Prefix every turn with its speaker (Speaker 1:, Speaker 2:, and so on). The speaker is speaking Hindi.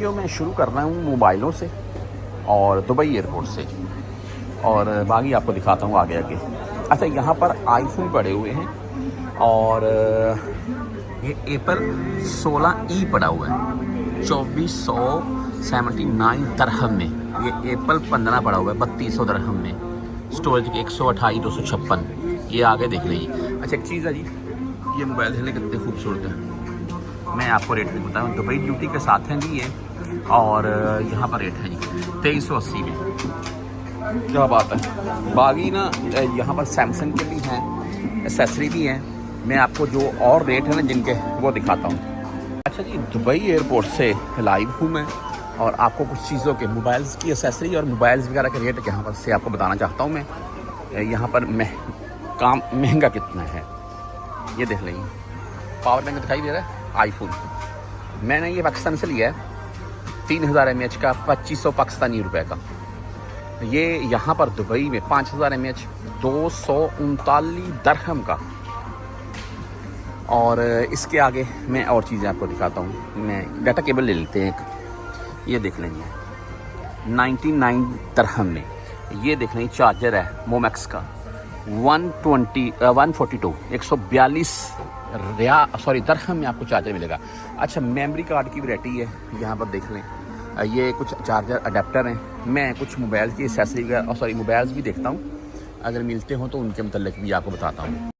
Speaker 1: वीडियो मैं शुरू कर रहा हूँ मोबाइलों से और दुबई एयरपोर्ट से, और बाकी आपको दिखाता हूँ आगे आगे। अच्छा, यहाँ पर आईफोन पड़े हुए हैं और ये एप्पल 16e पड़ा हुआ है 2479 दरहम में। ये एप्पल 15 पड़ा हुआ है 3200 दरहम में। स्टोरेज 128 256। ये आगे देख लीजिए। अच्छा, एक चीज़ है जी, ये मोबाइल है कितने खूबसूरत है। मैं आपको रेट भी बताऊँ, दुबई ड्यूटी के साथ हैं जी ये, और यहाँ पर रेट है जी 2380 में। क्या बात है। बाकी ना यहाँ पर सैमसंग के भी हैं, एसेसरी भी हैं। मैं आपको जो और रेट है ना जिनके, वो दिखाता हूँ। अच्छा जी, दुबई एयरपोर्ट से लाइव हूँ मैं, और आपको कुछ चीज़ों के मोबाइल्स की एसेसरी और मोबाइल्स वगैरह के रेट यहाँ पर से आपको बताना चाहता हूँ मैं। यहाँ पर काम महंगा कितना है ये देख लेंगे। पावर बैंक दिखाई दे रहा है आईफोन। मैंने ये पाकिस्तान से लिया है 3000 mAh का 2500 पाकिस्तानी रुपए का। ये यहाँ पर दुबई में 5000 mAh 239 दरहम का। और इसके आगे मैं और चीज़ें आपको दिखाता हूँ। मैं डाटा केबल ले लेते हैं एक, ये देख लेंगे 99 दरहम में। ये देख लेंगे चार्जर है मोमैक्स का 142 दरहम में आपको चार्जर मिलेगा। अच्छा, मेमोरी कार्ड की वैरायटी है यहाँ पर देख लें। ये कुछ चार्जर अडेप्टर हैं। मैं कुछ मोबाइल की एसेसरी मोबाइल्स भी देखता हूँ, अगर मिलते हों तो उनके मतलब भी आपको बताता हूँ।